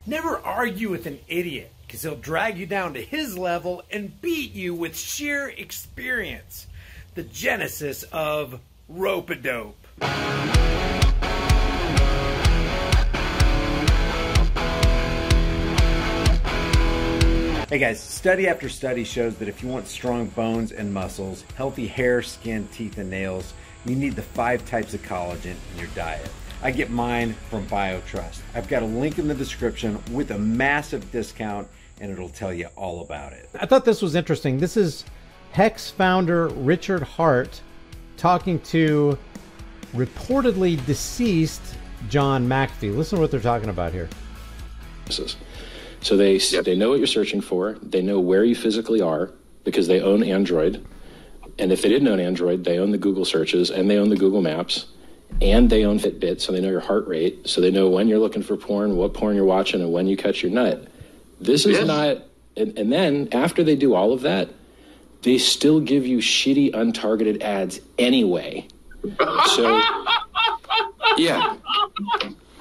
Never argue with an idiot, because he'll drag you down to his level and beat you with sheer experience. The genesis of rope-a-dope. Hey guys, study after study shows that if you want strong bones and muscles, healthy hair, skin, teeth, and nails, you need the 5 types of collagen in your diet. I get mine from BioTrust. I've got a link in the description with a massive discount, and it'll tell you all about it. I thought this was interesting. This is Hex founder Richard Hart talking to reportedly deceased John McAfee. Listen to what they're talking about here. So they know what you're searching for. They know where you physically are because they own Android. And if they didn't own Android, they own the Google searches and they own the Google Maps. And they own Fitbit, so they know your heart rate. So they know when you're looking for porn, what porn you're watching, and when you catch your nut. This is not... And then after they do all of that, they still give you shitty untargeted ads anyway. So, yeah.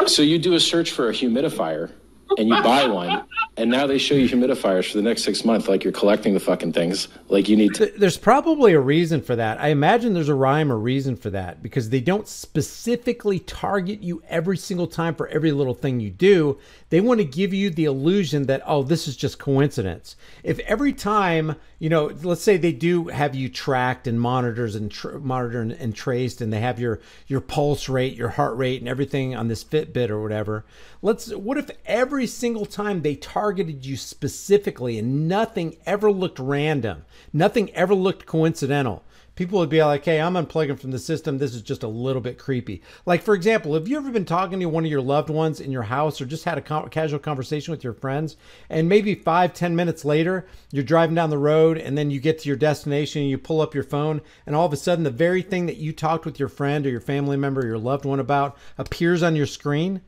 So you do a search for a humidifier and you buy one, and now they show you humidifiers for the next 6 months like you're collecting the fucking things like you need to. There's probably a reason for that. I imagine there's a rhyme or reason for that, because they don't specifically target you every single time for every little thing you do. They want to give you the illusion that, oh, this is just coincidence. If every time, you know, let's say they do have you tracked and monitored and traced, and they have your pulse rate, your heart rate, and everything on this Fitbit or whatever. What if every single time they targeted you specifically and nothing ever looked random, nothing ever looked coincidental? People would be like, hey, I'm unplugging from the system. This is just a little bit creepy. Like, for example, have you ever been talking to one of your loved ones in your house, or just had a casual conversation with your friends, and maybe 5-10 minutes later, you're driving down the road, and then you get to your destination, and you pull up your phone, and all of a sudden, the very thing that you talked with your friend or your family member or your loved one about appears on your screen?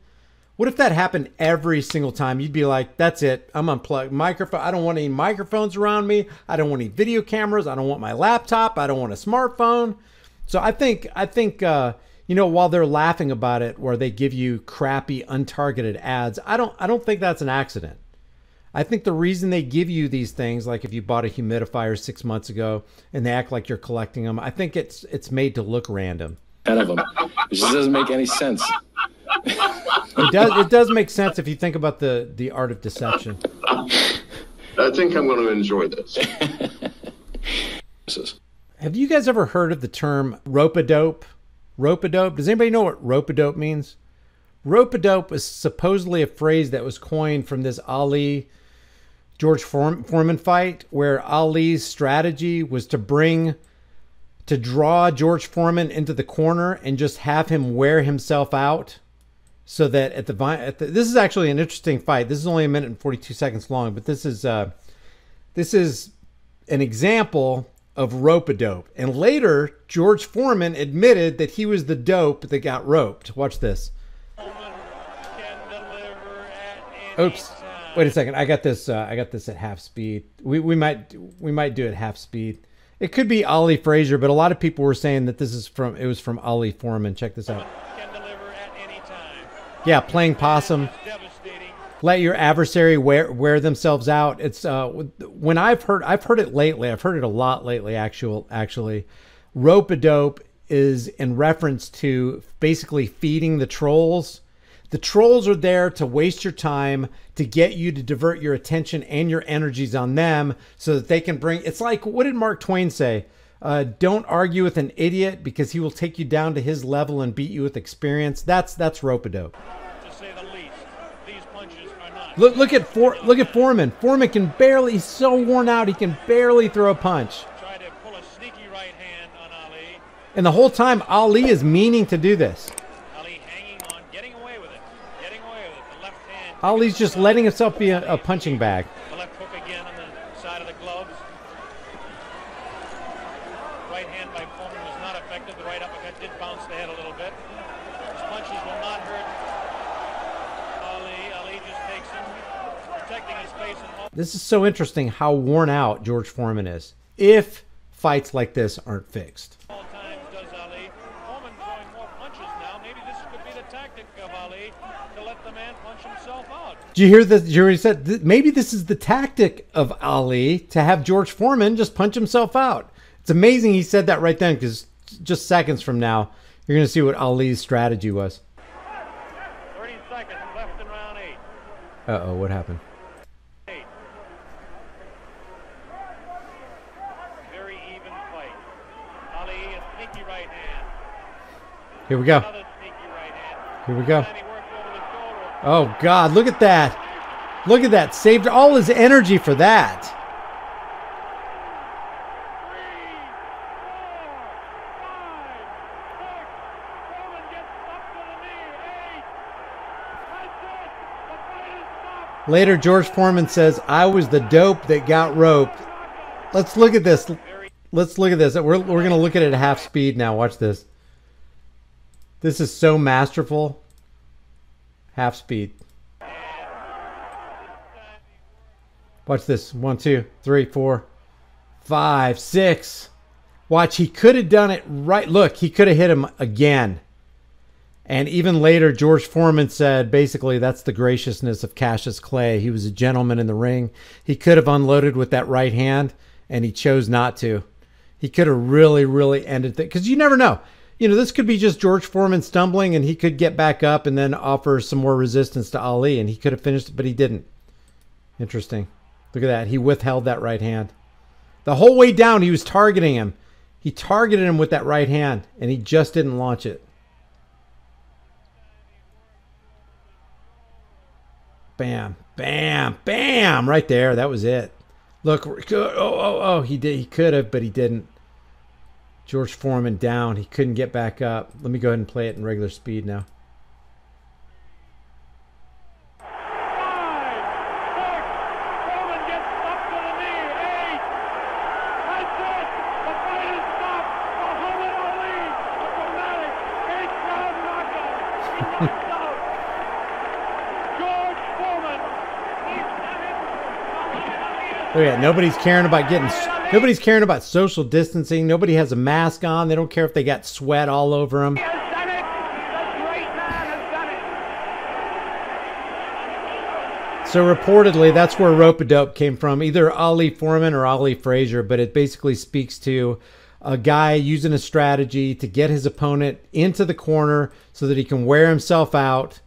What if that happened every single time? You'd be like, that's it. I'm unplugged. Microphone. I don't want any microphones around me. I don't want any video cameras. I don't want my laptop. I don't want a smartphone. So I think, you know, while they're laughing about it, where they give you crappy untargeted ads, I don't think that's an accident. I think the reason they give you these things, like if you bought a humidifier 6 months ago and they act like you're collecting them, I think it's made to look random. 10 of them. It just doesn't make any sense. It does make sense if you think about the art of deception. I think I'm going to enjoy this. Have you guys ever heard of the term rope-a-dope? Rope-a-dope? Does anybody know what rope-a-dope means? Rope-a-dope is supposedly a phrase that was coined from this Ali George Foreman fight, where Ali's strategy was to draw George Foreman into the corner and just have him wear himself out, so that this is actually an interesting fight. This is only 1 minute and 42 seconds long, but this is an example of rope-a-dope. And later, George Foreman admitted that he was the dope that got roped. Watch this. Oops. Wait a second. I got this at half speed. We might do it half speed. It could be Ali Frazier, but a lot of people were saying that it was from Ali Foreman. Check this out. Yeah, playing possum. Let your adversary wear themselves out. It's when I've heard it lately. I've heard it a lot lately. Actually, rope-a-dope is in reference to basically feeding the trolls. The trolls are there to waste your time, to get you to divert your attention and your energies on them, so that they can bring. It's like, what did Mark Twain say? Don't argue with an idiot, because he will take you down to his level and beat you with experience. That's rope-a-dope. To say the least, these punches are not. Look at Foreman. Foreman can barely. He's so worn out. He can barely throw a punch. Try to pull a sneaky right hand on Ali. And the whole time, Ali is meaning to do this. Ali hanging on, getting away with it. The left hand. Ali's just letting himself be a punching bag. The left hook again on the side of the gloves. Right hand by Foreman was not effective. The right uppercut did bounce the head a little bit. His punches will not hurt Ali. Ali just takes him, protecting his face. This is so interesting how worn out George Foreman is, if fights like this aren't fixed. All times does Ali. Foreman throwing more punches now. Maybe this could be the tactic of Ali to let the man punch himself out. Did you hear this? Did you hear what he said? Maybe this is the tactic of Ali to have George Foreman just punch himself out. It's amazing he said that right then, because just seconds from now, you're going to see what Ali's strategy was. 30 seconds left in round 8. Uh-oh, what happened? 8. Very even fight. Ali, a sneaky right hand. Here we go. Another sneaky right hand. Here we go. And he worked over the shoulder. Oh, God, look at that. Look at that. Saved all his energy for that. 3, 4, 5, 6. Foreman gets up to the knee. 8. That's it. The fight is stopped. Later, George Foreman says, I was the dope that got roped. Let's look at this. Let's look at this. We're going to look at it at half speed now. Watch this. This is so masterful. Half speed. Watch this. 1, 2, 3, 4, 5, 6. Watch, he could have done it right. Look, he could have hit him again. And even later, George Foreman said, basically, that's the graciousness of Cassius Clay. He was a gentleman in the ring. He could have unloaded with that right hand, and he chose not to. He could have really, really ended it. Because you never know. You know, this could be just George Foreman stumbling, and he could get back up and then offer some more resistance to Ali, and he could have finished it, but he didn't. Interesting. Look at that. He withheld that right hand. The whole way down, he was targeting him. He targeted him with that right hand, and he just didn't launch it. Bam, bam, bam. Right there. That was it. Look. Oh. He could have, but he didn't. George Foreman down. He couldn't get back up. Let me go ahead and play it in regular speed now. 5, 6. Foreman gets up to the knee. 8. That's it. The fight is stopped. Muhammad Ali, a dramatic 8th-round knockout. He knocks out George Foreman. Look at that. Nobody's caring about social distancing. Nobody has a mask on. They don't care if they got sweat all over them. He has done it. The great man has done it. So reportedly, that's where rope-a-dope came from, either Ali Foreman or Ali Frazier, but it basically speaks to a guy using a strategy to get his opponent into the corner so that he can wear himself out,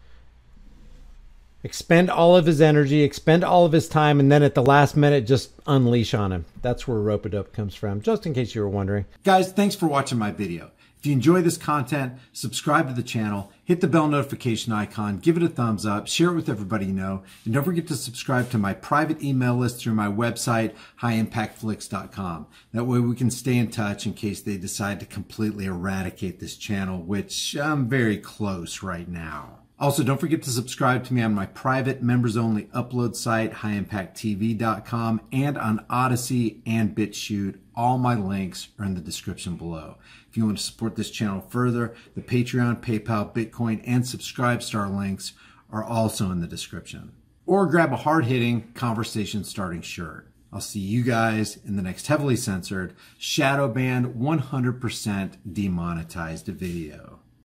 expend all of his energy, expend all of his time, and then at the last minute, just unleash on him. That's where rope-a-dope comes from, just in case you were wondering. Guys, thanks for watching my video. If you enjoy this content, subscribe to the channel, hit the bell notification icon, give it a thumbs up, share it with everybody you know, and don't forget to subscribe to my private email list through my website, highimpactflix.com. That way we can stay in touch in case they decide to completely eradicate this channel, which I'm very close right now. Also, don't forget to subscribe to me on my private members-only upload site, highimpacttv.com, and on Odyssey and BitChute. All my links are in the description below. If you want to support this channel further, the Patreon, PayPal, Bitcoin, and Subscribestar links are also in the description. Or grab a hard-hitting, conversation-starting shirt. I'll see you guys in the next heavily censored, shadow banned, 100% demonetized video.